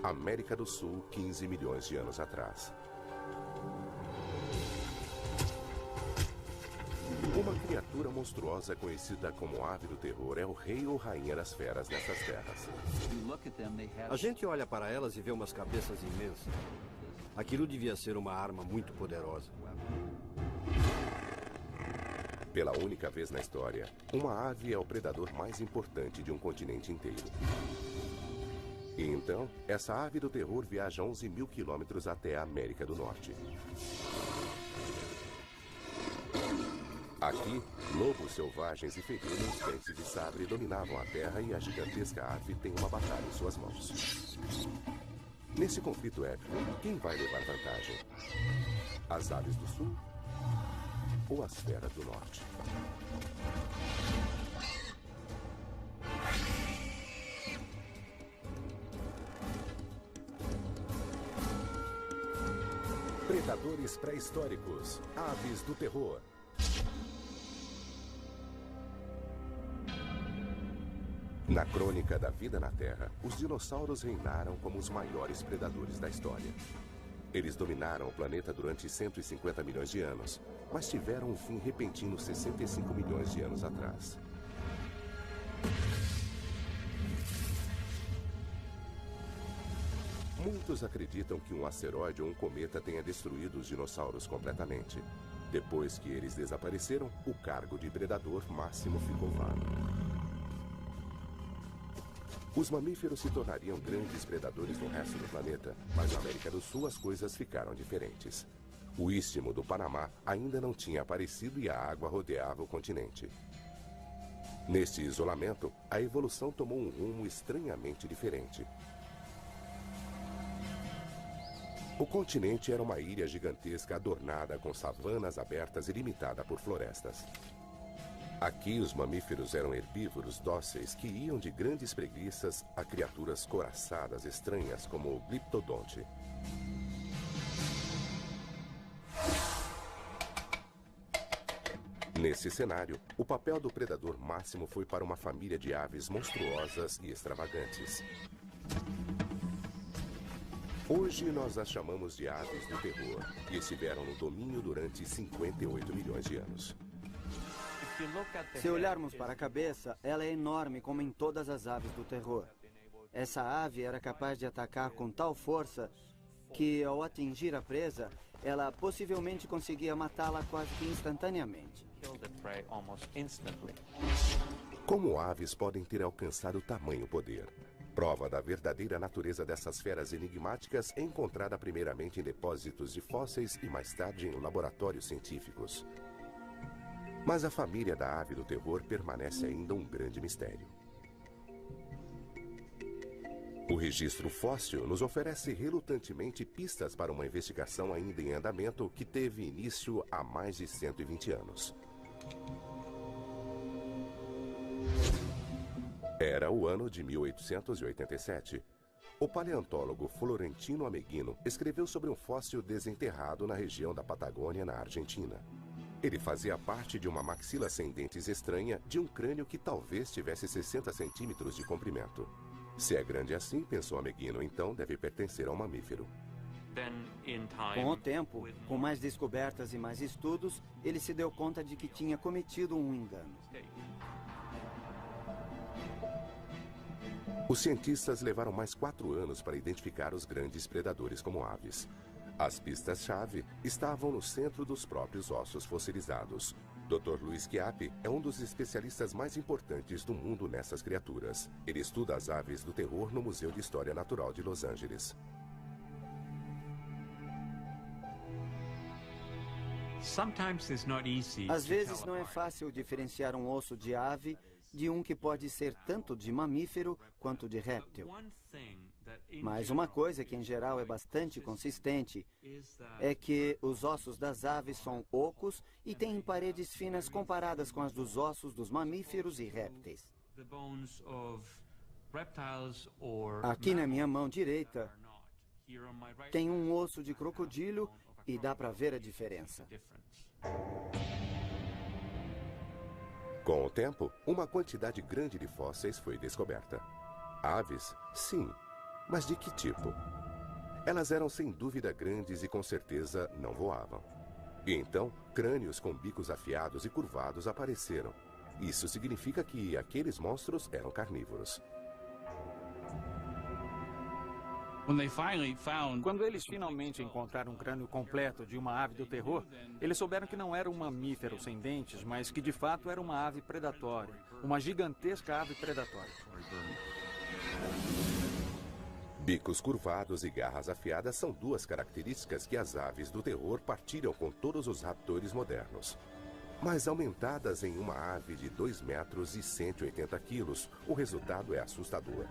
América do Sul, 15 milhões de anos atrás. Uma criatura monstruosa conhecida como ave do terror é o rei ou rainha das feras nessas terras. A gente olha para elas e vê umas cabeças imensas. Aquilo devia ser uma arma muito poderosa. Pela única vez na história, uma ave é o predador mais importante de um continente inteiro. E então, essa ave do terror viaja 11 mil quilômetros até a América do Norte. Aqui, lobos selvagens e felinos, dentes de sabre dominavam a terra e a gigantesca ave tem uma batalha em suas mãos. Nesse conflito épico, quem vai levar vantagem? As aves do sul ou as feras do norte? Predadores pré-históricos, aves do terror. Na crônica da vida na Terra, os dinossauros reinaram como os maiores predadores da história. Eles dominaram o planeta durante 150 milhões de anos, mas tiveram um fim repentino 65 milhões de anos atrás. Muitos acreditam que um asteroide ou um cometa tenha destruído os dinossauros completamente. Depois que eles desapareceram, o cargo de predador máximo ficou vago. Os mamíferos se tornariam grandes predadores no resto do planeta, mas na América do Sul as coisas ficaram diferentes. O istmo do Panamá ainda não tinha aparecido e a água rodeava o continente. Neste isolamento, a evolução tomou um rumo estranhamente diferente. O continente era uma ilha gigantesca adornada com savanas abertas e limitada por florestas. Aqui, os mamíferos eram herbívoros dóceis que iam de grandes preguiças a criaturas coraçadas estranhas como o gliptodonte. Nesse cenário, o papel do predador máximo foi para uma família de aves monstruosas e extravagantes. Hoje nós as chamamos de aves do terror e estiveram no domínio durante 58 milhões de anos. Se olharmos para a cabeça, ela é enorme como em todas as aves do terror. Essa ave era capaz de atacar com tal força que, ao atingir a presa, ela possivelmente conseguia matá-la quase que instantaneamente. Como aves podem ter alcançado tamanho poder? Prova da verdadeira natureza dessas feras enigmáticas é encontrada primeiramente em depósitos de fósseis e mais tarde em laboratórios científicos. Mas a família da ave do terror permanece ainda um grande mistério. O registro fóssil nos oferece relutantemente pistas para uma investigação ainda em andamento que teve início há mais de 120 anos. Era o ano de 1887. O paleontólogo Florentino Ameghino escreveu sobre um fóssil desenterrado na região da Patagônia, na Argentina. Ele fazia parte de uma maxila sem dentes estranha de um crânio que talvez tivesse 60 centímetros de comprimento. Se é grande assim, pensou Ameghino, então deve pertencer a um mamífero. Com o tempo, com mais descobertas e mais estudos, ele se deu conta de que tinha cometido um engano. Os cientistas levaram mais 4 anos para identificar os grandes predadores como aves. As pistas-chave estavam no centro dos próprios ossos fossilizados. Dr. Luiz Chiappe é um dos especialistas mais importantes do mundo nessas criaturas. Ele estuda as aves do terror no Museu de História Natural de Los Angeles. Às vezes não é fácil diferenciar um osso de ave de um que pode ser tanto de mamífero quanto de réptil. Mas uma coisa que em geral é bastante consistente é que os ossos das aves são ocos e têm paredes finas comparadas com as dos ossos dos mamíferos e répteis. Aqui na minha mão direita tem um osso de crocodilo e dá para ver a diferença. Com o tempo, uma quantidade grande de fósseis foi descoberta. Aves, sim, Mas de que tipo? Elas eram sem dúvida grandes e com certeza não voavam. E então, crânios com bicos afiados e curvados apareceram. Isso significa que aqueles monstros eram carnívoros. Quando eles finalmente encontraram um crânio completo de uma ave do terror, eles souberam que não era um mamífero sem dentes, mas que de fato era uma ave predatória. Uma gigantesca ave predatória. Bicos curvados e garras afiadas são duas características que as aves do terror partilham com todos os raptores modernos. Mas aumentadas em uma ave de 2 metros e 180 quilos, o resultado é assustador.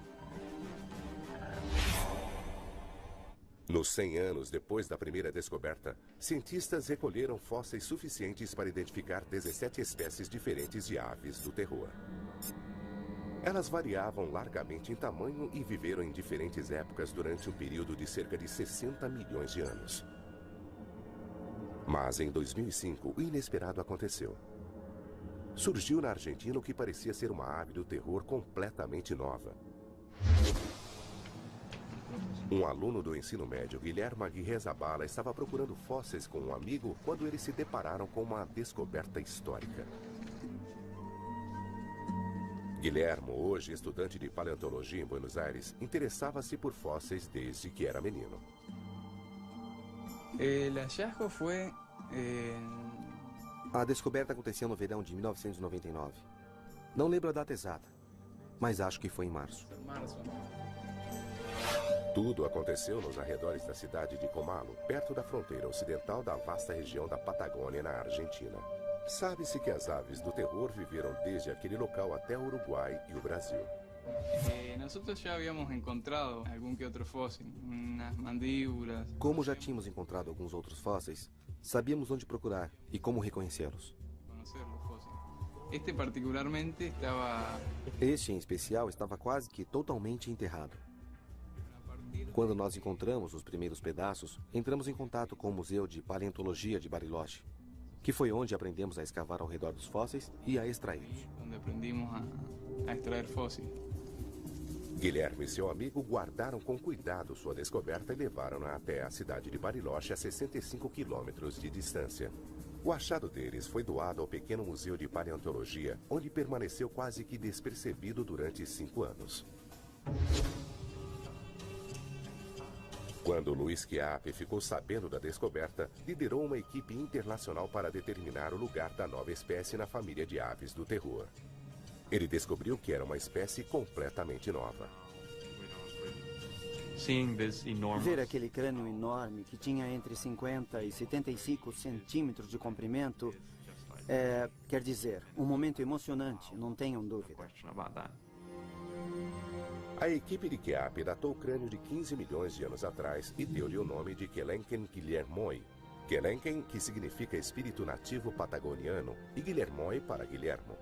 Nos 100 anos depois da primeira descoberta, cientistas recolheram fósseis suficientes para identificar 17 espécies diferentes de aves do terror. Elas variavam largamente em tamanho e viveram em diferentes épocas durante um período de cerca de 60 milhões de anos. Mas em 2005, o inesperado aconteceu. Surgiu na Argentina o que parecia ser uma ave do terror completamente nova. Um aluno do ensino médio, Guilherme Aguirre Zabala, estava procurando fósseis com um amigo quando eles se depararam com uma descoberta histórica. Guilherme, hoje estudante de paleontologia em Buenos Aires, interessava-se por fósseis desde que era menino. A descoberta aconteceu no verão de 1999. Não lembro a data exata, mas acho que foi em março. Tudo aconteceu nos arredores da cidade de Comalo, perto da fronteira ocidental da vasta região da Patagônia, na Argentina. Sabe-se que as aves do terror viveram desde aquele local até o Uruguai e o Brasil. Nosotros ya habíamos encontrado algún que otro fósil, unas mandíbulas. Como já tínhamos encontrado alguns outros fósseis, sabíamos onde procurar e como reconhecê-los. Conocer los fósiles. Este particularmente estaba... Este, em especial, estava quase que totalmente enterrado. Quando nós encontramos os primeiros pedaços, entramos em contato com o Museu de Paleontologia de Bariloche, que foi onde aprendemos a escavar ao redor dos fósseis e a extraí-los. Onde aprendimos a extrair fósiles. Guilherme e seu amigo guardaram com cuidado sua descoberta e levaram-na até a cidade de Bariloche, a 65 quilômetros de distância. O achado deles foi doado ao pequeno museu de paleontologia, onde permaneceu quase que despercebido durante 5 anos. Quando Luiz Chiappe ficou sabendo da descoberta, liderou uma equipe internacional para determinar o lugar da nova espécie na família de aves do terror. Ele descobriu que era uma espécie completamente nova. Ver aquele crânio enorme que tinha entre 50 e 75 centímetros de comprimento quer dizer, um momento emocionante, não tenham dúvida. A equipe de Chiappe datou o crânio de 15 milhões de anos atrás e deu-lhe o nome de Quelenquen Guillermoi. Quelenquen, que significa espírito nativo patagoniano, e Guillermoi para Guilhermo.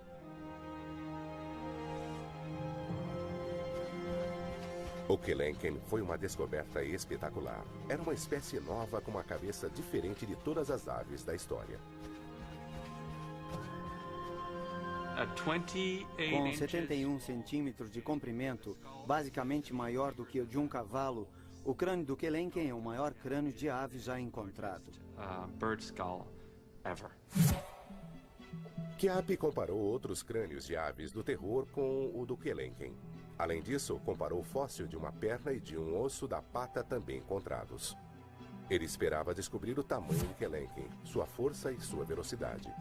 O Quelenquen foi uma descoberta espetacular. Era uma espécie nova com uma cabeça diferente de todas as aves da história. Com 71 centímetros de comprimento, basicamente maior do que o de um cavalo, o crânio do Quelenquen é o maior crânio de ave já encontrado. Chiappe comparou outros crânios de aves do terror com o do Quelenquen. Além disso, comparou o fóssil de uma perna e de um osso da pata também encontrados. Ele esperava descobrir o tamanho do Quelenquen, sua força e sua velocidade.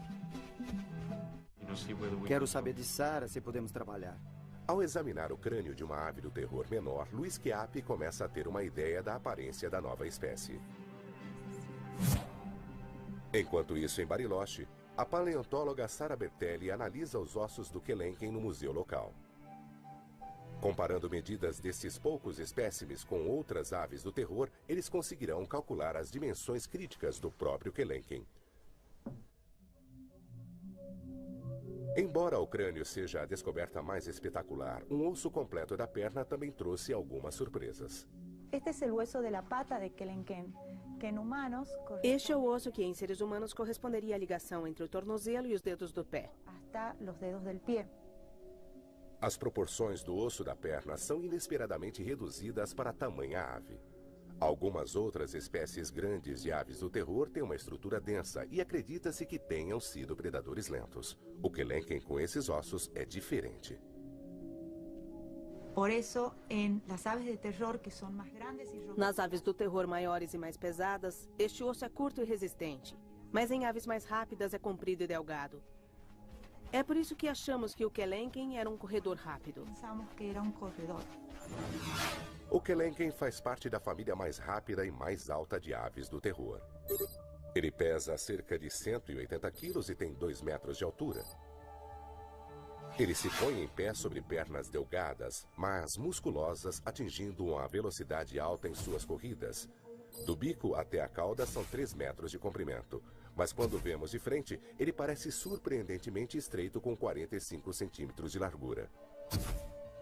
Quero saber de Sara se podemos trabalhar. Ao examinar o crânio de uma ave do terror menor, Luiz Chiappe começa a ter uma ideia da aparência da nova espécie. Enquanto isso, em Bariloche, a paleontóloga Sara Bertelli analisa os ossos do Quelenquen no museu local. Comparando medidas desses poucos espécimes com outras aves do terror, eles conseguirão calcular as dimensões críticas do próprio Quelenquen. Embora o crânio seja a descoberta mais espetacular, um osso completo da perna também trouxe algumas surpresas. Este é o osso que em seres humanos corresponderia à ligação entre o tornozelo e os dedos do pé. As proporções do osso da perna são inesperadamente reduzidas para tamanha ave. Algumas outras espécies grandes de aves do terror têm uma estrutura densa e acredita-se que tenham sido predadores lentos. O Kelenken com esses ossos é diferente. Nas aves do terror maiores e mais pesadas, este osso é curto e resistente. Mas em aves mais rápidas é comprido e delgado. É por isso que achamos que o Kelenken era um corredor rápido. O Kelenken faz parte da família mais rápida e mais alta de aves do terror. Ele pesa cerca de 180 quilos e tem 2 metros de altura. Ele se põe em pé sobre pernas delgadas, mas musculosas, atingindo uma velocidade alta em suas corridas. Do bico até a cauda são 3 metros de comprimento. Mas quando vemos de frente, ele parece surpreendentemente estreito com 45 centímetros de largura.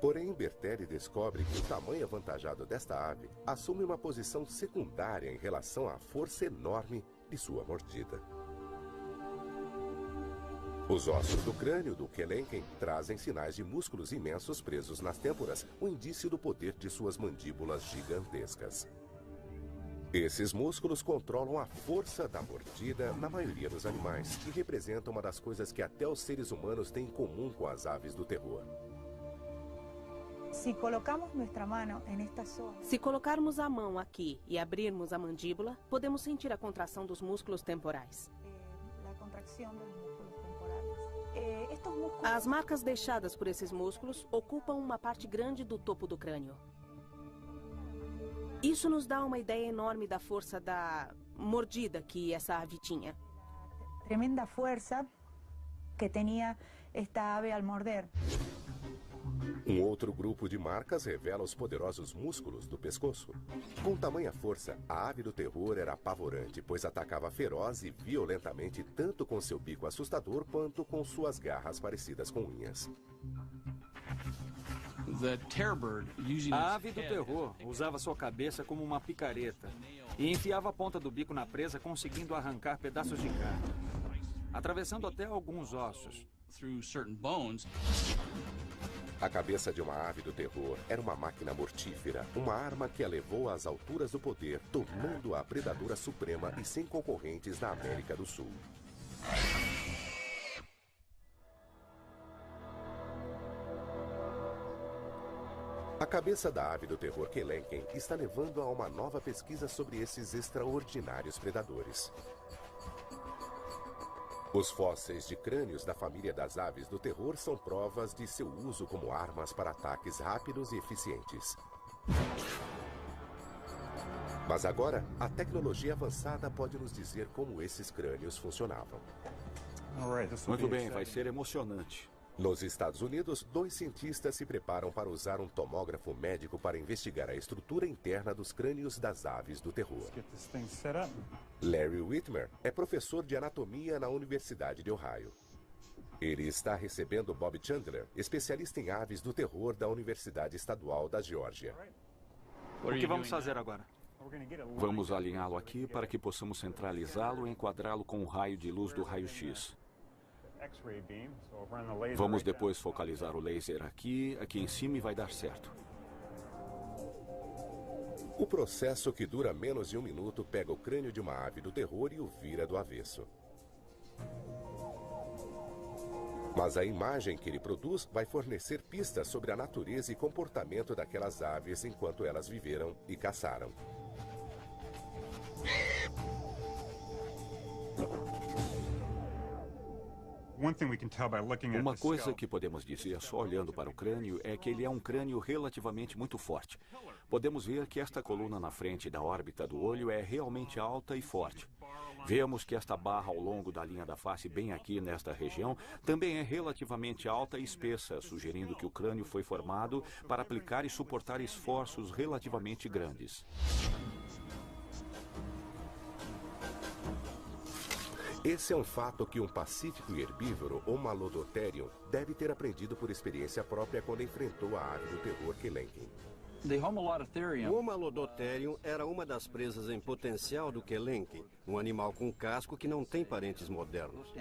Porém, Bertelli descobre que o tamanho avantajado desta ave assume uma posição secundária em relação à força enorme de sua mordida. Os ossos do crânio do Kelenken trazem sinais de músculos imensos presos nas têmporas, o indício do poder de suas mandíbulas gigantescas. Esses músculos controlam a força da mordida na maioria dos animais e representam uma das coisas que até os seres humanos têm em comum com as aves do terror. Se colocarmos a mão aqui e abrirmos a mandíbula, podemos sentir a contração dos músculos temporais. As marcas deixadas por esses músculos ocupam uma parte grande do topo do crânio. Isso nos dá uma ideia enorme da força da mordida que essa ave tinha. Tremenda força que tinha esta ave al morder. Um outro grupo de marcas revela os poderosos músculos do pescoço. Com tamanha força, a ave do terror era apavorante, pois atacava feroz e violentamente tanto com seu bico assustador quanto com suas garras parecidas com unhas. A ave do terror usava sua cabeça como uma picareta e enfiava a ponta do bico na presa, conseguindo arrancar pedaços de carne, atravessando até alguns ossos. A cabeça de uma ave do terror era uma máquina mortífera, uma arma que a levou às alturas do poder, tornando-a a predadora suprema e sem concorrentes na América do Sul. A cabeça da ave do terror Kelenken está levando a uma nova pesquisa sobre esses extraordinários predadores. Os fósseis de crânios da família das aves do terror são provas de seu uso como armas para ataques rápidos e eficientes. Mas agora, a tecnologia avançada pode nos dizer como esses crânios funcionavam. Muito bem, vai ser emocionante. Nos Estados Unidos, 2 cientistas se preparam para usar um tomógrafo médico para investigar a estrutura interna dos crânios das aves do terror. Larry Whitmer é professor de anatomia na Universidade de Ohio. Ele está recebendo Bob Chandler, especialista em aves do terror da Universidade Estadual da Geórgia. O que vamos fazer agora? Vamos alinhá-lo aqui para que possamos centralizá-lo e enquadrá-lo com o raio de luz do raio-x. Vamos depois focalizar o laser aqui em cima e vai dar certo. O processo, que dura menos de 1 minuto, pega o crânio de uma ave do terror e o vira do avesso. Mas a imagem que ele produz vai fornecer pistas sobre a natureza e comportamento daquelas aves enquanto elas viveram e caçaram. Uma coisa que podemos dizer só olhando para o crânio é que ele é um crânio relativamente muito forte. Podemos ver que esta coluna na frente da órbita do olho é realmente alta e forte. Vemos que esta barra ao longo da linha da face, bem aqui nesta região, também é relativamente alta e espessa, sugerindo que o crânio foi formado para aplicar e suportar esforços relativamente grandes. Esse é um fato que um pacífico herbívoro, ou Malodotterium, deve ter aprendido por experiência própria quando enfrentou a ave do terror Kelenken. O Malodotterium era uma das presas em potencial do Kelenken, um animal com casco que não tem parentes modernos.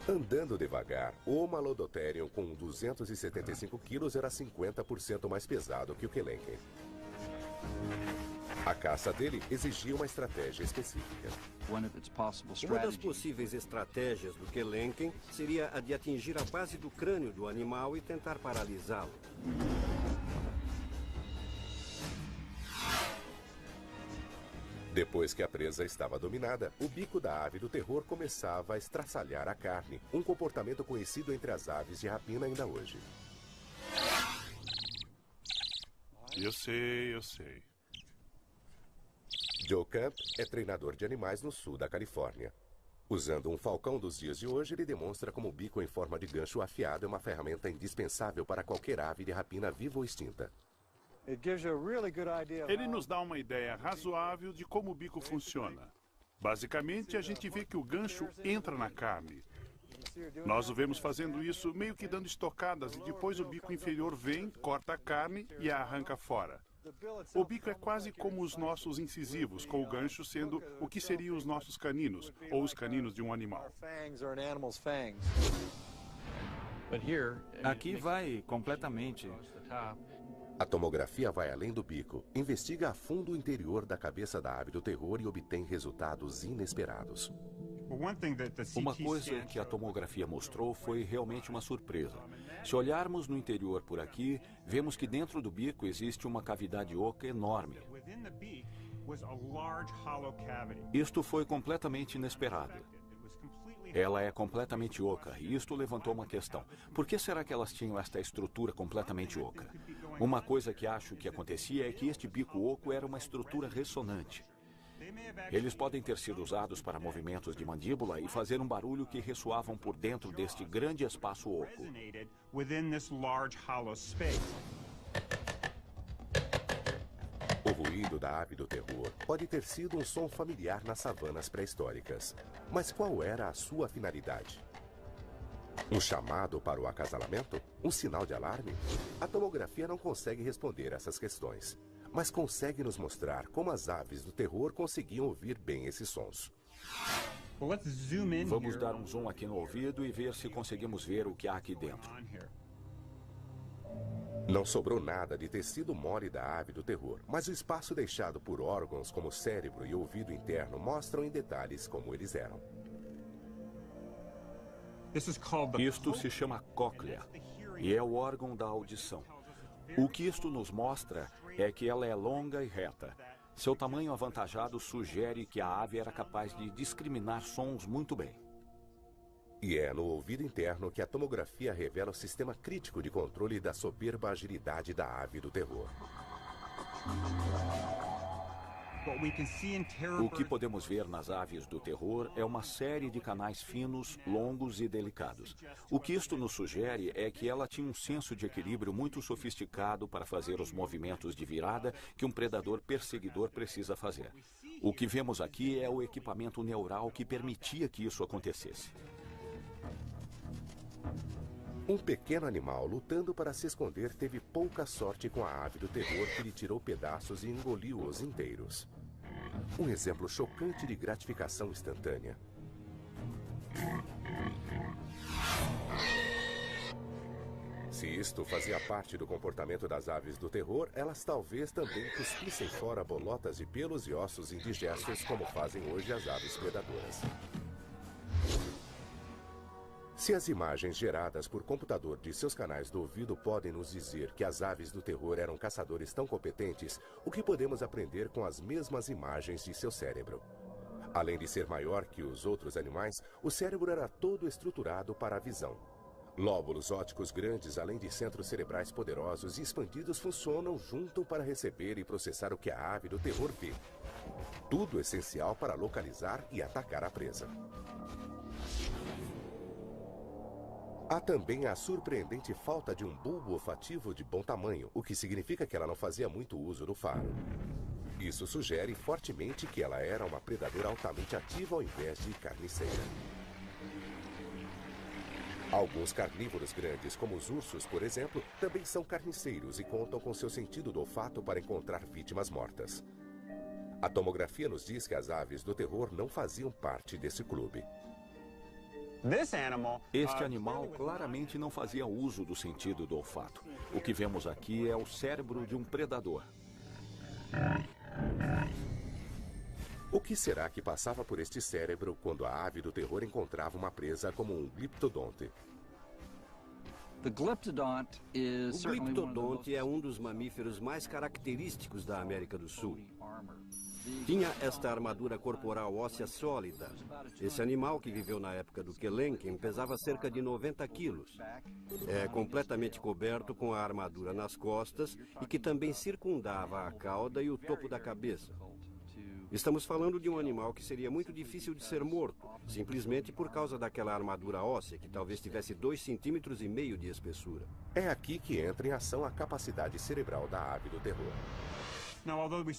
Andando devagar, o Homalodotherium com 275 quilos era 50% mais pesado que o Kelenken. A caça dele exigia uma estratégia específica. Uma das possíveis estratégias do Kelenken seria a de atingir a base do crânio do animal e tentar paralisá-lo. Depois que a presa estava dominada, o bico da ave do terror começava a estraçalhar a carne, um comportamento conhecido entre as aves de rapina ainda hoje. Eu sei. Joe Camp é treinador de animais no sul da Califórnia. Usando um falcão dos dias de hoje, ele demonstra como o bico em forma de gancho afiado é uma ferramenta indispensável para qualquer ave de rapina viva ou extinta. Ele nos dá uma ideia razoável de como o bico funciona. Basicamente, a gente vê que o gancho entra na carne. Nós o vemos fazendo isso meio que dando estocadas e depois o bico inferior vem, corta a carne e a arranca fora. O bico é quase como os nossos incisivos, com o gancho sendo o que seriam os nossos caninos, ou os caninos de um animal. Aqui vai completamente. A tomografia vai além do bico, investiga a fundo o interior da cabeça da ave do terror e obtém resultados inesperados. Uma coisa que a tomografia mostrou foi realmente uma surpresa. Se olharmos no interior por aqui, vemos que dentro do bico existe uma cavidade oca enorme. Isto foi completamente inesperado. Ela é completamente oca, e isto levantou uma questão. Por que será que elas tinham esta estrutura completamente oca? Uma coisa que acho que acontecia é que este bico oco era uma estrutura ressonante. Eles podem ter sido usados para movimentos de mandíbula e fazer um barulho que ressoavam por dentro deste grande espaço oco. O ruído da ave do terror pode ter sido um som familiar nas savanas pré-históricas. Mas qual era a sua finalidade? Um chamado para o acasalamento? Um sinal de alarme? A tomografia não consegue responder essas questões, mas consegue nos mostrar como as aves do terror conseguiam ouvir bem esses sons. Vamos dar um zoom aqui no ouvido e ver se conseguimos ver o que há aqui dentro. Não sobrou nada de tecido mole da ave do terror, mas o espaço deixado por órgãos como o cérebro e o ouvido interno mostram em detalhes como eles eram. Isto se chama cóclea e é o órgão da audição. O que isto nos mostra é que ela é longa e reta. Seu tamanho avantajado sugere que a ave era capaz de discriminar sons muito bem. E é no ouvido interno que a tomografia revela o sistema crítico de controle da soberba agilidade da ave do terror. O que podemos ver nas aves do terror é uma série de canais finos, longos e delicados. O que isto nos sugere é que ela tinha um senso de equilíbrio muito sofisticado para fazer os movimentos de virada que um predador perseguidor precisa fazer. O que vemos aqui é o equipamento neural que permitia que isso acontecesse. Um pequeno animal lutando para se esconder teve pouca sorte com a ave do terror que lhe tirou pedaços e engoliu-os inteiros. Um exemplo chocante de gratificação instantânea. Se isto fazia parte do comportamento das aves do terror, elas talvez também cuspissem fora bolotas de pelos e ossos indigestos como fazem hoje as aves predadoras. Se as imagens geradas por computador de seus canais do ouvido podem nos dizer que as aves do terror eram caçadores tão competentes, o que podemos aprender com as mesmas imagens de seu cérebro? Além de ser maior que os outros animais, o cérebro era todo estruturado para a visão. Lóbulos ópticos grandes, além de centros cerebrais poderosos e expandidos, funcionam junto para receber e processar o que a ave do terror vê. Tudo essencial para localizar e atacar a presa. Há também a surpreendente falta de um bulbo olfativo de bom tamanho, o que significa que ela não fazia muito uso do faro. Isso sugere fortemente que ela era uma predadora altamente ativa ao invés de carniceira. Alguns carnívoros grandes, como os ursos, por exemplo, também são carniceiros e contam com seu sentido do olfato para encontrar vítimas mortas. A tomografia nos diz que as aves do terror não faziam parte desse clube. Este animal claramente não fazia uso do sentido do olfato. O que vemos aqui é o cérebro de um predador. O que será que passava por este cérebro quando a ave do terror encontrava uma presa como um gliptodonte? O gliptodonte é um dos mamíferos mais característicos da América do Sul. Tinha esta armadura corporal óssea sólida. Esse animal, que viveu na época do Kelenken, pesava cerca de 90 quilos. É completamente coberto com a armadura nas costas e que também circundava a cauda e o topo da cabeça. Estamos falando de um animal que seria muito difícil de ser morto, simplesmente por causa daquela armadura óssea, que talvez tivesse 2,5 cm de espessura. É aqui que entra em ação a capacidade cerebral da ave do terror.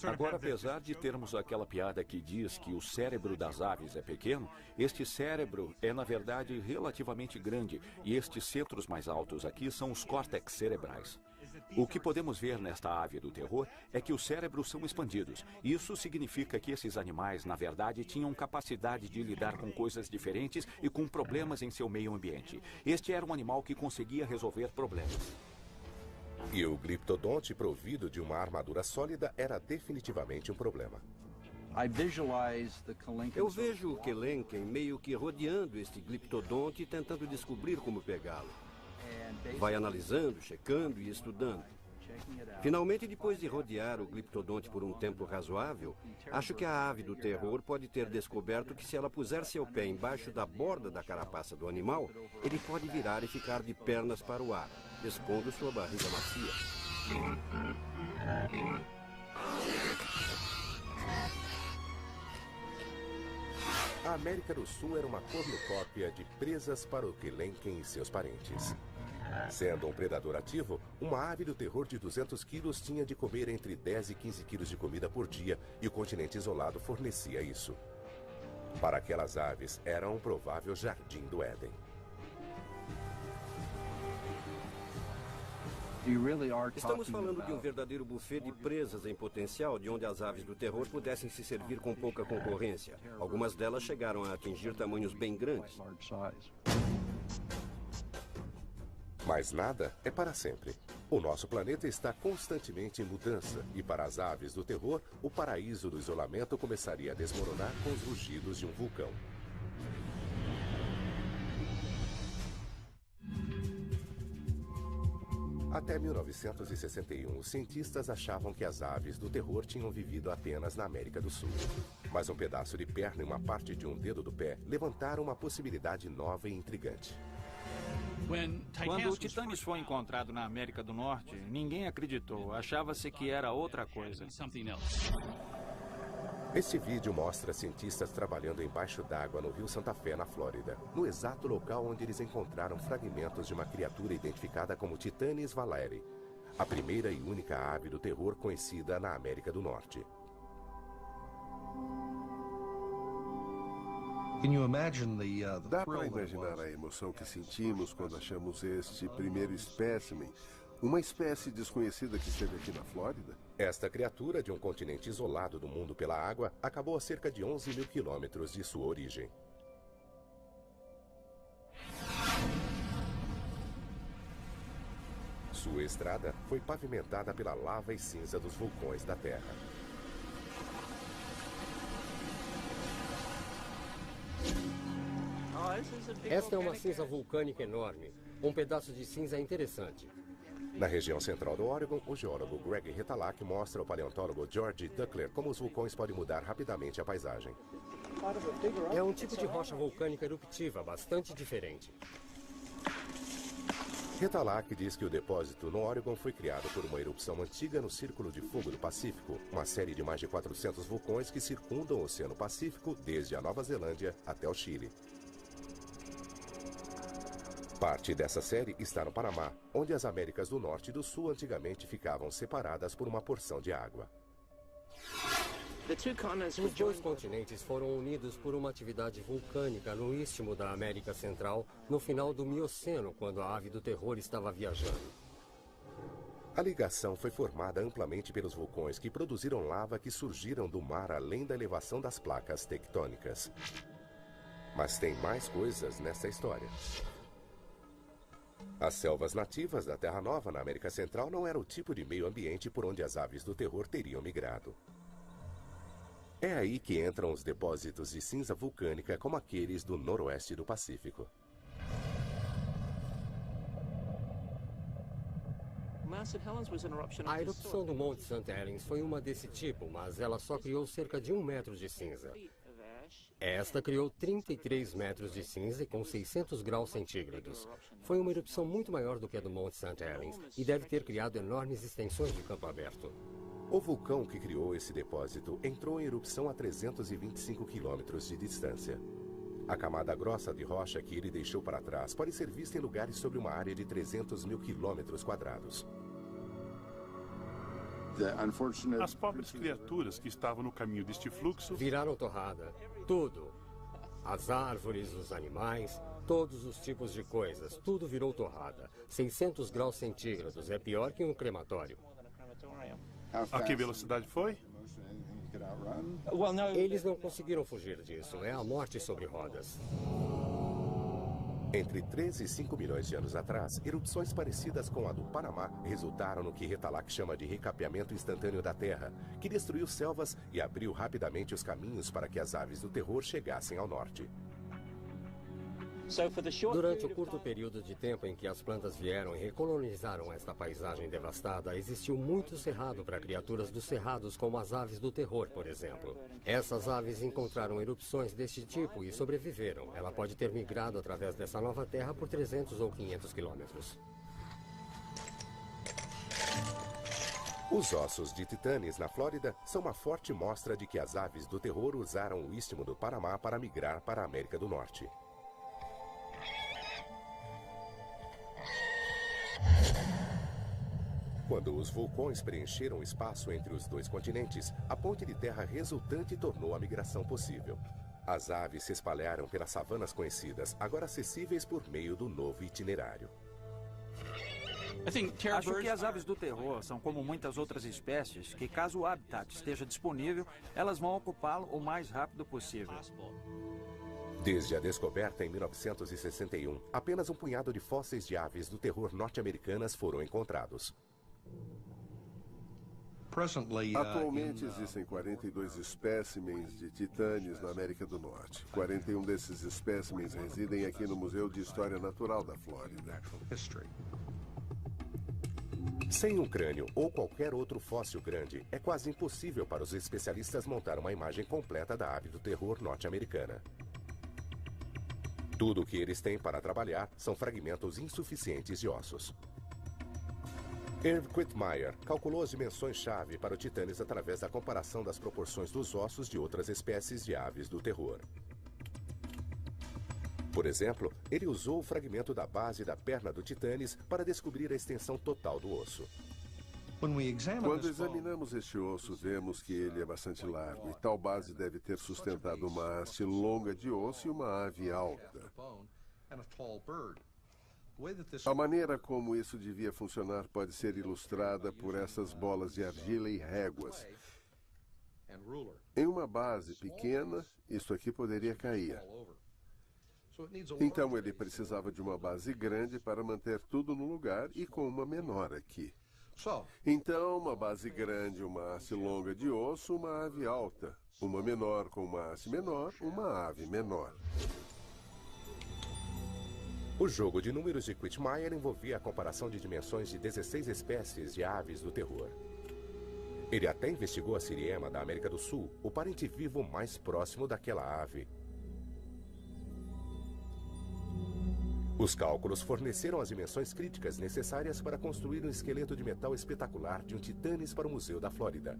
Agora, apesar de termos aquela piada que diz que o cérebro das aves é pequeno, este cérebro é, na verdade, relativamente grande, e estes centros mais altos aqui são os córtex cerebrais. O que podemos ver nesta ave do terror é que os cérebros são expandidos. Isso significa que esses animais, na verdade, tinham capacidade de lidar com coisas diferentes e com problemas em seu meio ambiente. Este era um animal que conseguia resolver problemas. E o gliptodonte, provido de uma armadura sólida, era definitivamente um problema. Eu vejo o Kelenken meio que rodeando este gliptodonte e tentando descobrir como pegá-lo. Vai analisando, checando e estudando. Finalmente, depois de rodear o gliptodonte por um tempo razoável, acho que a ave do terror pode ter descoberto que se ela puser seu pé embaixo da borda da carapaça do animal, ele pode virar e ficar de pernas para o ar, expondo sua barriga macia. A América do Sul era uma cornucópia de presas para o Kelenken e seus parentes. Sendo um predador ativo, uma ave do terror de 200 quilos tinha de comer entre 10 e 15 quilos de comida por dia, e o continente isolado fornecia isso. Para aquelas aves, era um provável jardim do Éden. Estamos falando de um verdadeiro buffet de presas em potencial, de onde as aves do terror pudessem se servir com pouca concorrência. Algumas delas chegaram a atingir tamanhos bem grandes. Mas nada é para sempre. O nosso planeta está constantemente em mudança, e para as aves do terror, o paraíso do isolamento começaria a desmoronar com os rugidos de um vulcão. Até 1961, os cientistas achavam que as aves do terror tinham vivido apenas na América do Sul. Mas um pedaço de perna e uma parte de um dedo do pé levantaram uma possibilidade nova e intrigante. Quando o Titanis foi encontrado na América do Norte, ninguém acreditou. Achava-se que era outra coisa. Este vídeo mostra cientistas trabalhando embaixo d'água no Rio Santa Fé, na Flórida, no exato local onde eles encontraram fragmentos de uma criatura identificada como Titanis valeri, a primeira e única ave do terror conhecida na América do Norte. Dá para imaginar a emoção que sentimos quando achamos este primeiro espécimen, uma espécie desconhecida que esteve aqui na Flórida? Esta criatura, de um continente isolado do mundo pela água, acabou a cerca de 11 mil quilômetros de sua origem. Sua estrada foi pavimentada pela lava e cinza dos vulcões da Terra. Esta é uma cinza vulcânica enorme. Um pedaço de cinza interessante. Na região central do Oregon, o geólogo Greg Retalak mostra ao paleontólogo George Duckler como os vulcões podem mudar rapidamente a paisagem. É um tipo de rocha vulcânica eruptiva bastante diferente. Retalak diz que o depósito no Oregon foi criado por uma erupção antiga no Círculo de Fogo do Pacífico, uma série de mais de 400 vulcões que circundam o Oceano Pacífico desde a Nova Zelândia até o Chile. Parte dessa série está no Panamá, onde as Américas do Norte e do Sul antigamente ficavam separadas por uma porção de água. Os dois continentes foram unidos por uma atividade vulcânica no istmo da América Central no final do Mioceno, quando a ave do terror estava viajando. A ligação foi formada amplamente pelos vulcões que produziram lava que surgiram do mar além da elevação das placas tectônicas. Mas tem mais coisas nessa história. As selvas nativas da Terra Nova, na América Central, não era o tipo de meio ambiente por onde as aves do terror teriam migrado. É aí que entram os depósitos de cinza vulcânica como aqueles do noroeste do Pacífico. A erupção do Monte St. Helens foi uma desse tipo, mas ela só criou cerca de 1 metro de cinza. Esta criou 33 metros de cinza com 600 graus centígrados. Foi uma erupção muito maior do que a do Monte St. Helens e deve ter criado enormes extensões de campo aberto. O vulcão que criou esse depósito entrou em erupção a 325 quilômetros de distância. A camada grossa de rocha que ele deixou para trás pode ser vista em lugares sobre uma área de 300 mil quilômetros quadrados. As pobres criaturas que estavam no caminho deste fluxo viraram torrada. Tudo. As árvores, os animais, todos os tipos de coisas. Tudo virou torrada. 600 graus centígrados. É pior que um crematório. A que velocidade foi? Eles não conseguiram fugir disso. É a morte sobre rodas. Entre 3 e 5 milhões de anos atrás, erupções parecidas com a do Panamá resultaram no que Retalhak chama de recapeamento instantâneo da Terra, que destruiu selvas e abriu rapidamente os caminhos para que as aves do terror chegassem ao norte. Durante o curto período de tempo em que as plantas vieram e recolonizaram esta paisagem devastada, existiu muito cerrado para criaturas dos cerrados, como as aves do terror, por exemplo. Essas aves encontraram erupções deste tipo e sobreviveram. Ela pode ter migrado através dessa nova terra por 300 ou 500 quilômetros. Os ossos de Titanes, na Flórida, são uma forte mostra de que as aves do terror usaram o istmo do Panamá para migrar para a América do Norte. Quando os vulcões preencheram o espaço entre os dois continentes, a ponte de terra resultante tornou a migração possível. As aves se espalharam pelas savanas conhecidas, agora acessíveis por meio do novo itinerário. Acho que as aves do terror são como muitas outras espécies, que caso o habitat esteja disponível, elas vão ocupá-lo o mais rápido possível. Desde a descoberta em 1961, apenas um punhado de fósseis de aves do terror norte-americanas foram encontrados. Atualmente existem 42 espécimens de titanes na América do Norte. 41 desses espécimens residem aqui no Museu de História Natural da Flórida. Sem um crânio ou qualquer outro fóssil grande, é quase impossível para os especialistas montar uma imagem completa da ave do terror norte-americana. Tudo o que eles têm para trabalhar são fragmentos insuficientes de ossos. Irv Quittmeyer calculou as dimensões-chave para o Titanes através da comparação das proporções dos ossos de outras espécies de aves do terror. Por exemplo, ele usou o fragmento da base da perna do Titanes para descobrir a extensão total do osso. Quando examinamos este osso, vemos que ele é bastante largo e tal base deve ter sustentado uma haste longa de osso e uma ave alta. A maneira como isso devia funcionar pode ser ilustrada por essas bolas de argila e réguas. Em uma base pequena, isso aqui poderia cair. Então ele precisava de uma base grande para manter tudo no lugar e com uma menor aqui. Então, uma base grande, uma haste longa de osso, uma ave alta. Uma menor com uma haste menor, uma ave menor. O jogo de números de Quittmeyer envolvia a comparação de dimensões de 16 espécies de aves do terror. Ele até investigou a siriema da América do Sul, o parente vivo mais próximo daquela ave. Os cálculos forneceram as dimensões críticas necessárias para construir um esqueleto de metal espetacular de um Titanes para o Museu da Flórida.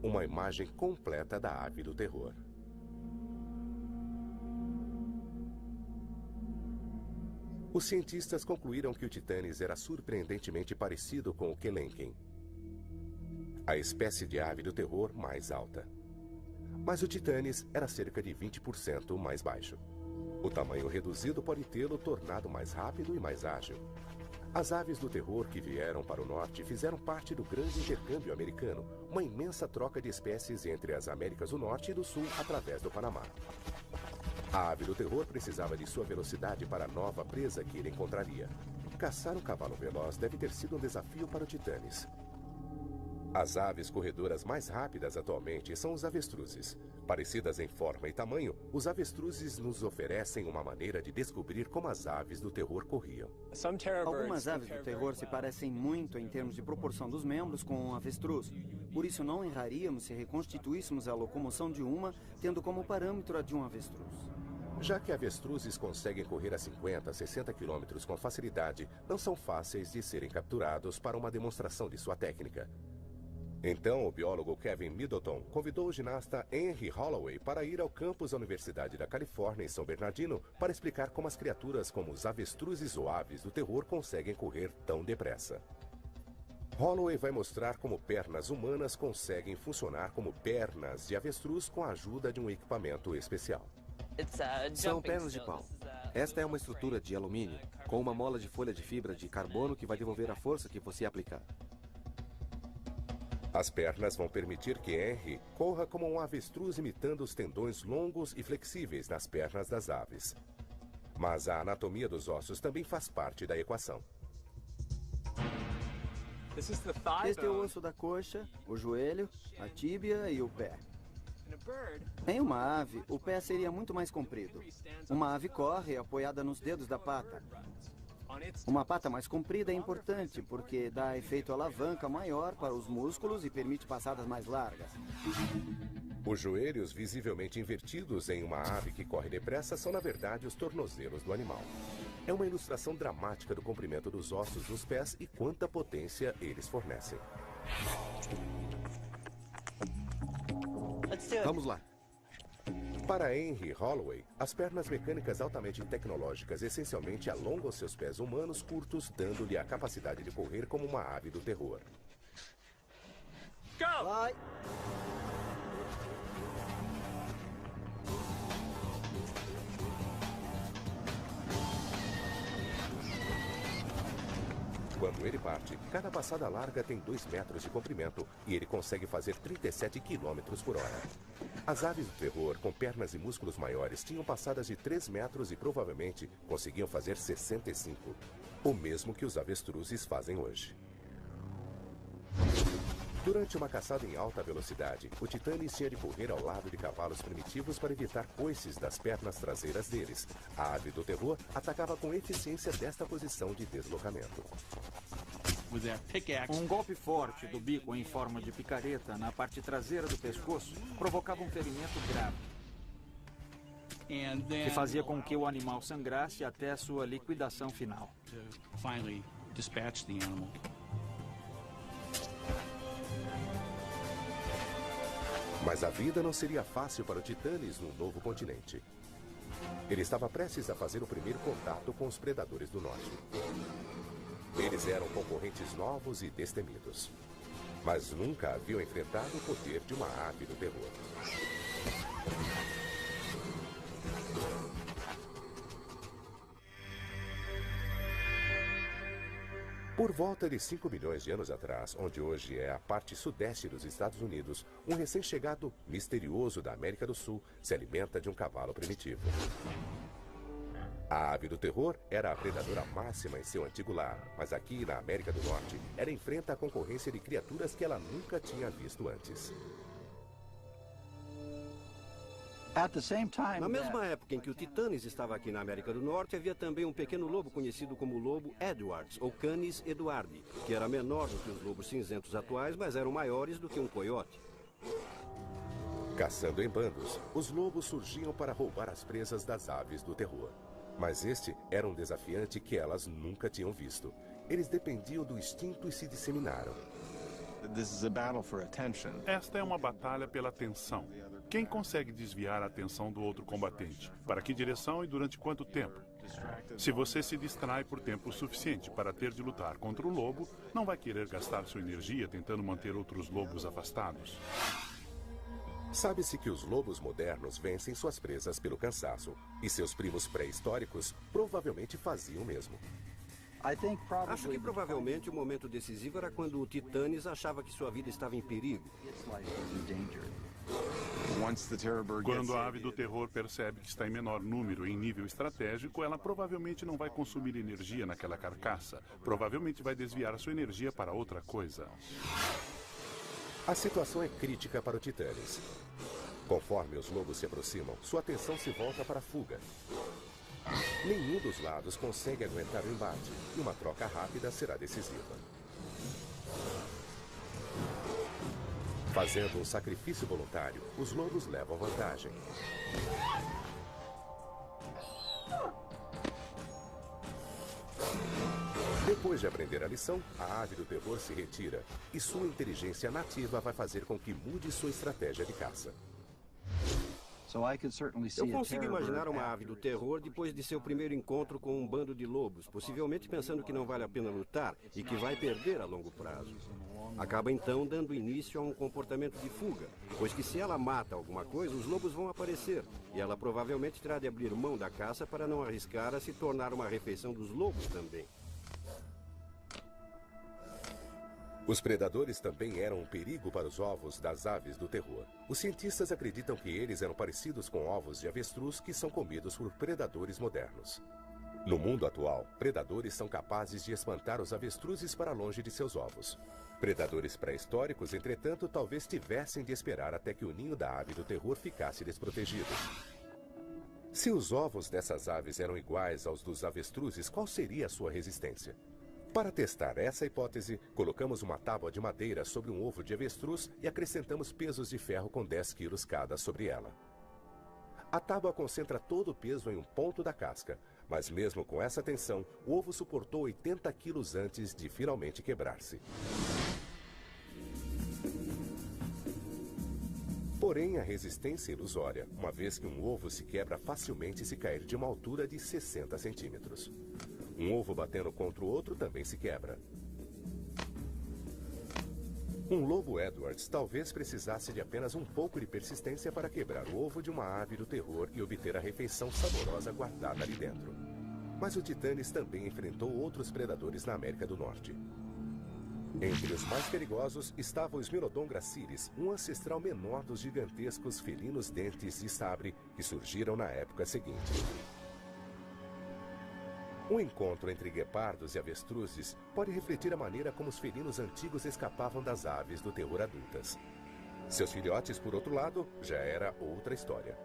Uma imagem completa da ave do terror. Os cientistas concluíram que o Titanes era surpreendentemente parecido com o Kelenken, a espécie de ave do terror mais alta. Mas o Titanes era cerca de 20% mais baixo. O tamanho reduzido pode tê-lo tornado mais rápido e mais ágil. As aves do terror que vieram para o norte fizeram parte do grande intercâmbio americano, uma imensa troca de espécies entre as Américas do Norte e do Sul através do Panamá. A ave do terror precisava de sua velocidade para a nova presa que ele encontraria. Caçar um cavalo veloz deve ter sido um desafio para o Titanes. As aves corredoras mais rápidas atualmente são os avestruzes. Parecidas em forma e tamanho, os avestruzes nos oferecem uma maneira de descobrir como as aves do terror corriam. Algumas aves do terror se parecem muito em termos de proporção dos membros com um avestruz. Por isso não erraríamos se reconstituíssemos a locomoção de uma, tendo como parâmetro a de um avestruz. Já que avestruzes conseguem correr a 50, 60 quilômetros com facilidade, não são fáceis de serem capturados para uma demonstração de sua técnica. Então, o biólogo Kevin Middleton convidou o ginasta Henry Holloway para ir ao campus da Universidade da Califórnia, em São Bernardino, para explicar como as criaturas como os avestruzes ou aves do terror conseguem correr tão depressa. Holloway vai mostrar como pernas humanas conseguem funcionar como pernas de avestruz com a ajuda de um equipamento especial. São pernas de pau. Esta é uma estrutura de alumínio, com uma mola de folha de fibra de carbono que vai devolver a força que você aplicar. As pernas vão permitir que Henry corra como um avestruz imitando os tendões longos e flexíveis nas pernas das aves. Mas a anatomia dos ossos também faz parte da equação. Este é o osso da coxa, o joelho, a tíbia e o pé. Em uma ave, o pé seria muito mais comprido. Uma ave corre apoiada nos dedos da pata. Uma pata mais comprida é importante porque dá efeito alavanca maior para os músculos e permite passadas mais largas. Os joelhos visivelmente invertidos em uma ave que corre depressa são, na verdade, os tornozelos do animal. É uma ilustração dramática do comprimento dos ossos dos pés e quanta potência eles fornecem. Vamos lá. Para Henry Holloway, as pernas mecânicas altamente tecnológicas essencialmente alongam seus pés humanos curtos, dando-lhe a capacidade de correr como uma ave do terror. Vai! Quando ele parte, cada passada larga tem 2 metros de comprimento e ele consegue fazer 37 km por hora. As aves do terror, com pernas e músculos maiores, tinham passadas de 3 metros e provavelmente conseguiam fazer 65, o mesmo que os avestruzes fazem hoje. Durante uma caçada em alta velocidade, o Titanes tinha de correr ao lado de cavalos primitivos para evitar coices das pernas traseiras deles. A ave do terror atacava com eficiência desta posição de deslocamento. Um golpe forte do bico em forma de picareta na parte traseira do pescoço provocava um ferimento grave, que fazia com que o animal sangrasse até a sua liquidação final. Mas a vida não seria fácil para o Titanes no novo continente. Ele estava prestes a fazer o primeiro contato com os predadores do norte. Eles eram concorrentes novos e destemidos, mas nunca haviam enfrentado o poder de uma ave do terror. Por volta de 5 milhões de anos atrás, onde hoje é a parte sudeste dos Estados Unidos, um recém-chegado misterioso da América do Sul se alimenta de um cavalo primitivo. A ave do terror era a predadora máxima em seu antigo lar, mas aqui na América do Norte, ela enfrenta a concorrência de criaturas que ela nunca tinha visto antes. Na mesma época em que o Titanes estava aqui na América do Norte, havia também um pequeno lobo conhecido como lobo Edwards, ou Canis eduardi, que era menor do que os lobos cinzentos atuais, mas eram maiores do que um coiote. Caçando em bandos, os lobos surgiam para roubar as presas das aves do terror. Mas este era um desafiante que elas nunca tinham visto. Eles dependiam do instinto e se disseminaram. Esta é uma batalha pela atenção. Quem consegue desviar a atenção do outro combatente? Para que direção e durante quanto tempo? Se você se distrai por tempo suficiente para ter de lutar contra o lobo, não vai querer gastar sua energia tentando manter outros lobos afastados. Sabe-se que os lobos modernos vencem suas presas pelo cansaço, e seus primos pré-históricos provavelmente faziam o mesmo. Acho que provavelmente o momento decisivo era quando o Titanes achava que sua vida estava em perigo. Quando a ave do terror percebe que está em menor número em nível estratégico, ela provavelmente não vai consumir energia naquela carcaça. Provavelmente vai desviar a sua energia para outra coisa. A situação é crítica para o Titanes. Conforme os lobos se aproximam, sua atenção se volta para a fuga. Nenhum dos lados consegue aguentar o embate, e uma troca rápida será decisiva. Fazendo um sacrifício voluntário, os lobos levam vantagem. Depois de aprender a lição, a ave do terror se retira, e sua inteligência nativa vai fazer com que mude sua estratégia de caça. Eu consigo imaginar uma ave do terror depois de seu primeiro encontro com um bando de lobos, possivelmente pensando que não vale a pena lutar e que vai perder a longo prazo. Acaba então dando início a um comportamento de fuga, pois que se ela mata alguma coisa, os lobos vão aparecer, e ela provavelmente terá de abrir mão da caça para não arriscar a se tornar uma refeição dos lobos também. Os predadores também eram um perigo para os ovos das aves do terror. Os cientistas acreditam que eles eram parecidos com ovos de avestruz que são comidos por predadores modernos. No mundo atual, predadores são capazes de espantar os avestruzes para longe de seus ovos. Predadores pré-históricos, entretanto, talvez tivessem de esperar até que o ninho da ave do terror ficasse desprotegido. Se os ovos dessas aves eram iguais aos dos avestruzes, qual seria a sua resistência? Para testar essa hipótese, colocamos uma tábua de madeira sobre um ovo de avestruz e acrescentamos pesos de ferro com 10 quilos cada sobre ela. A tábua concentra todo o peso em um ponto da casca, mas mesmo com essa tensão, o ovo suportou 80 quilos antes de finalmente quebrar-se. Porém, a resistência é ilusória, uma vez que um ovo se quebra facilmente se cair de uma altura de 60 centímetros. Um ovo batendo contra o outro também se quebra. Um lobo Edwards talvez precisasse de apenas um pouco de persistência para quebrar o ovo de uma ave do terror e obter a refeição saborosa guardada ali dentro. Mas o Titanes também enfrentou outros predadores na América do Norte. Entre os mais perigosos estava o Smilodon gracilis, um ancestral menor dos gigantescos felinos dentes de sabre que surgiram na época seguinte. Um encontro entre guepardos e avestruzes pode refletir a maneira como os felinos antigos escapavam das aves do terror adultas. Seus filhotes, por outro lado, já era outra história.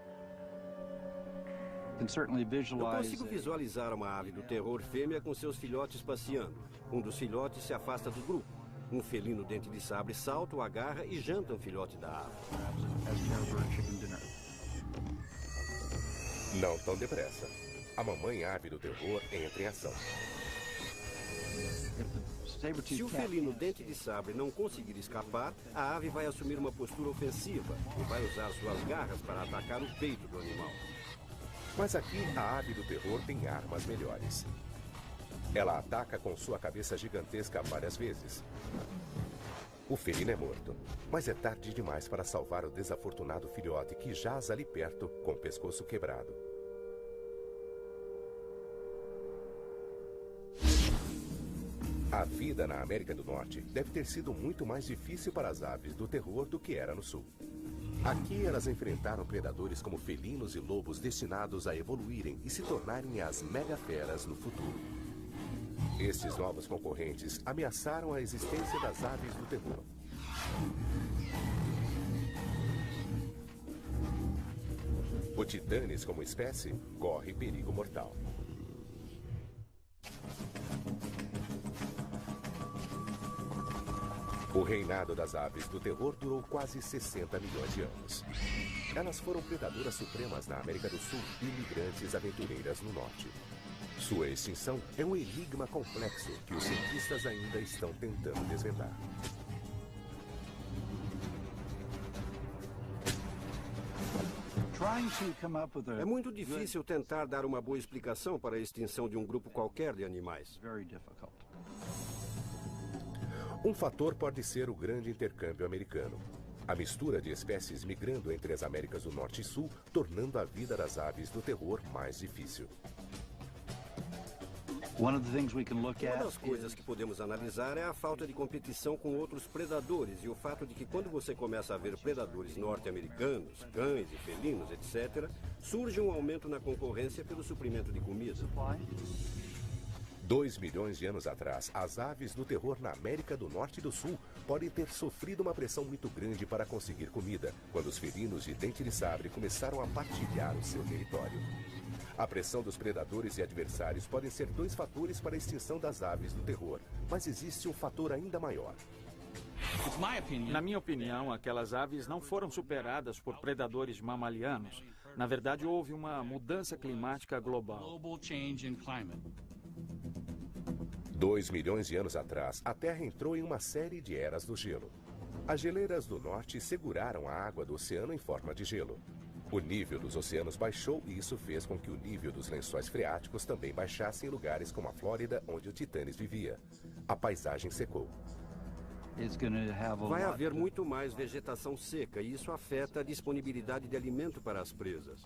Eu consigo visualizar uma ave do terror fêmea com seus filhotes passeando. Um dos filhotes se afasta do grupo. Um felino dente de sabre salta, o agarra e janta um filhote da ave. Não tão depressa. A mamãe ave do terror entra em ação. Se o felino dente de sabre não conseguir escapar, a ave vai assumir uma postura ofensiva e vai usar suas garras para atacar o peito do animal. Mas aqui a ave do terror tem armas melhores. Ela ataca com sua cabeça gigantesca várias vezes. O felino é morto, mas é tarde demais para salvar o desafortunado filhote que jaz ali perto com o pescoço quebrado. A vida na América do Norte deve ter sido muito mais difícil para as aves do terror do que era no Sul. Aqui elas enfrentaram predadores como felinos e lobos destinados a evoluírem e se tornarem as megaferas no futuro. Estes novos concorrentes ameaçaram a existência das aves do terror. O Titanes, como espécie, corre perigo mortal. O reinado das aves do terror durou quase 60 milhões de anos. Elas foram predadoras supremas na América do Sul e imigrantes aventureiras no Norte. Sua extinção é um enigma complexo que os cientistas ainda estão tentando desvendar. É muito difícil tentar dar uma boa explicação para a extinção de um grupo qualquer de animais. Um fator pode ser o grande intercâmbio americano. A mistura de espécies migrando entre as Américas do Norte e Sul, tornando a vida das aves do terror mais difícil. Uma das coisas que podemos analisar é a falta de competição com outros predadores e o fato de que quando você começa a ver predadores norte-americanos, cães e felinos, etc., surge um aumento na concorrência pelo suprimento de comida. 2 milhões de anos atrás, as aves do terror na América do Norte e do Sul podem ter sofrido uma pressão muito grande para conseguir comida, quando os felinos de dente de sabre começaram a partilhar o seu território. A pressão dos predadores e adversários podem ser 2 fatores para a extinção das aves do terror, mas existe um fator ainda maior. Na minha opinião, aquelas aves não foram superadas por predadores mamalianos. Na verdade, houve uma mudança climática global. 2 milhões de anos atrás, a Terra entrou em uma série de eras do gelo. As geleiras do norte seguraram a água do oceano em forma de gelo. O nível dos oceanos baixou e isso fez com que o nível dos lençóis freáticos também baixasse em lugares como a Flórida, onde o Titanes vivia. A paisagem secou. Vai haver muito mais vegetação seca e isso afeta a disponibilidade de alimento para as presas.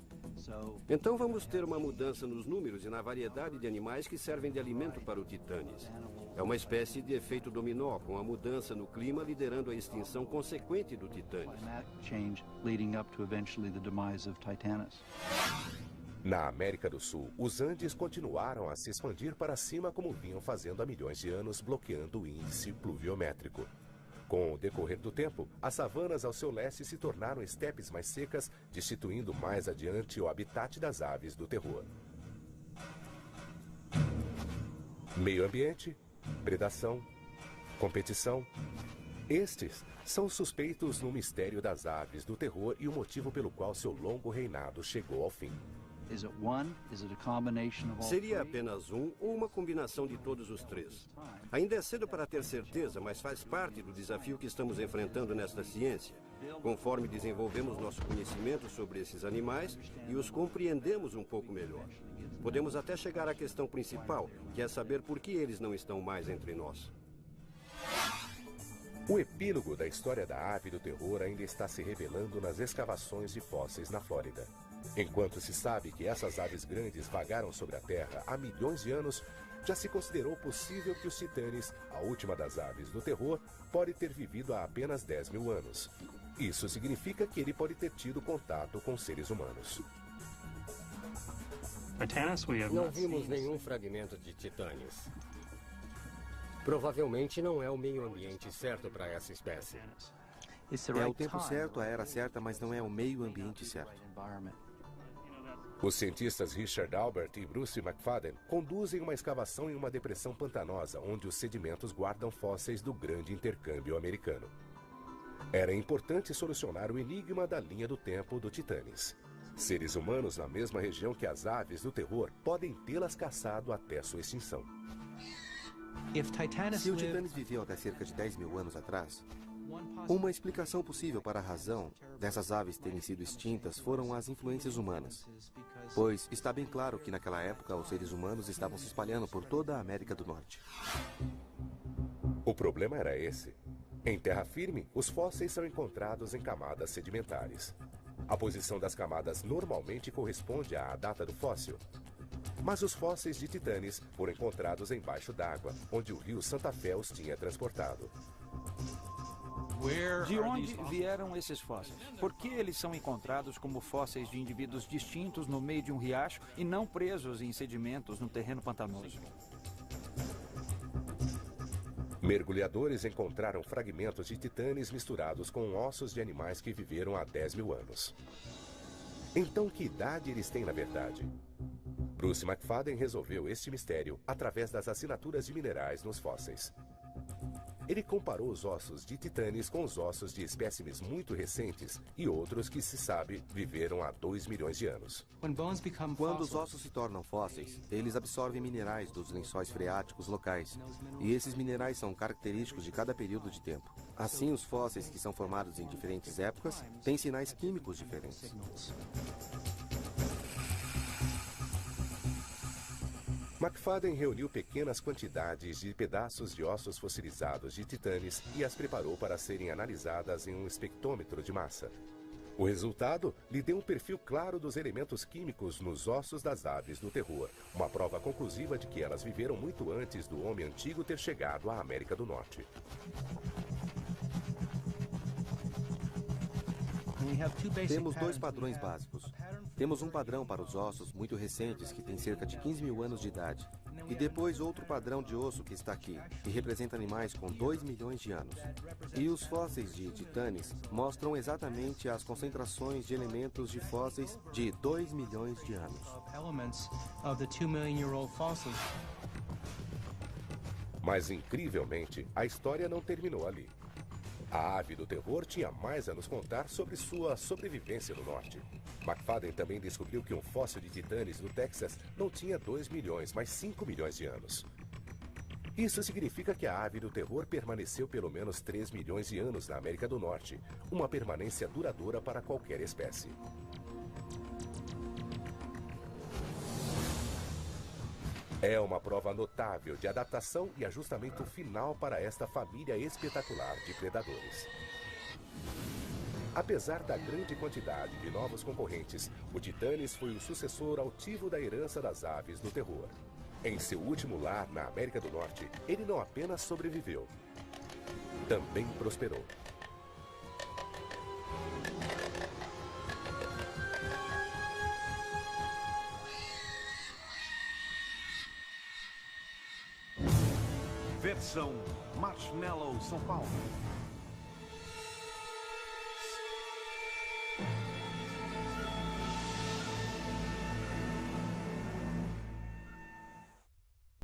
Então vamos ter uma mudança nos números e na variedade de animais que servem de alimento para o Titanes. É uma espécie de efeito dominó, com a mudança no clima liderando a extinção consequente do Titanes. Na América do Sul, os Andes continuaram a se expandir para cima como vinham fazendo há milhões de anos, bloqueando o índice pluviométrico. Com o decorrer do tempo, as savanas ao seu leste se tornaram estepes mais secas, destituindo mais adiante o habitat das aves do terror. Meio ambiente, predação, competição. Estes são os suspeitos no mistério das aves do terror e o motivo pelo qual seu longo reinado chegou ao fim. Seria apenas um ou uma combinação de todos os 3? Ainda é cedo para ter certeza, mas faz parte do desafio que estamos enfrentando nesta ciência. Conforme desenvolvemos nosso conhecimento sobre esses animais e os compreendemos um pouco melhor. Podemos até chegar à questão principal, que é saber por que eles não estão mais entre nós. O epílogo da história da ave do terror ainda está se revelando nas escavações de fósseis na Flórida. Enquanto se sabe que essas aves grandes vagaram sobre a Terra há milhões de anos, já se considerou possível que os Titanes, a última das aves do terror, pode ter vivido há apenas 10 mil anos. Isso significa que ele pode ter tido contato com seres humanos. Não vimos nenhum fragmento de Titanes. Provavelmente não é o meio ambiente certo para essa espécie. É o tempo certo, a era certa, mas não é o meio ambiente certo. Os cientistas Richard Albert e Bruce McFadden conduzem uma escavação em uma depressão pantanosa, onde os sedimentos guardam fósseis do grande intercâmbio americano. Era importante solucionar o enigma da linha do tempo do Titanes. Seres humanos na mesma região que as aves do terror podem tê-las caçado até sua extinção. Se o Titanes viveu até cerca de 10 mil anos atrás, uma explicação possível para a razão dessas aves terem sido extintas foram as influências humanas. Pois está bem claro que naquela época os seres humanos estavam se espalhando por toda a América do Norte. O problema era esse. Em terra firme, os fósseis são encontrados em camadas sedimentares. A posição das camadas normalmente corresponde à data do fóssil. Mas os fósseis de Titanes foram encontrados embaixo d'água, onde o rio Santa Fé os tinha transportado. De onde vieram esses fósseis? Por que eles são encontrados como fósseis de indivíduos distintos no meio de um riacho e não presos em sedimentos no terreno pantanoso? Mergulhadores encontraram fragmentos de Titanes misturados com ossos de animais que viveram há 10 mil anos. Então, que idade eles têm na verdade? Bruce McFadden resolveu este mistério através das assinaturas de minerais nos fósseis. Ele comparou os ossos de Titanes com os ossos de espécimes muito recentes e outros que, se sabe, viveram há 2 milhões de anos. Quando os ossos se tornam fósseis, eles absorvem minerais dos lençóis freáticos locais. E esses minerais são característicos de cada período de tempo. Assim, os fósseis que são formados em diferentes épocas têm sinais químicos diferentes. McFadden reuniu pequenas quantidades de pedaços de ossos fossilizados de Titanes e as preparou para serem analisadas em um espectrômetro de massa. O resultado lhe deu um perfil claro dos elementos químicos nos ossos das aves do terror, uma prova conclusiva de que elas viveram muito antes do homem antigo ter chegado à América do Norte. Temos dois padrões básicos. Temos um padrão para os ossos muito recentes, que tem cerca de 15 mil anos de idade. E depois outro padrão de osso que está aqui, que representa animais com 2 milhões de anos. E os fósseis de titanes mostram exatamente as concentrações de elementos de fósseis de 2 milhões de anos. Mas, incrivelmente, a história não terminou ali. A ave do terror tinha mais a nos contar sobre sua sobrevivência no norte. McFadden também descobriu que um fóssil de titanes no Texas não tinha 2 milhões, mas 5 milhões de anos. Isso significa que a ave do terror permaneceu pelo menos 3 milhões de anos na América do Norte, uma permanência duradoura para qualquer espécie. É uma prova notável de adaptação e ajustamento final para esta família espetacular de predadores. Apesar da grande quantidade de novos concorrentes, o Titanes foi o sucessor altivo da herança das aves do terror. Em seu último lar na América do Norte, ele não apenas sobreviveu, também prosperou. Versão Marshmallow São Paulo.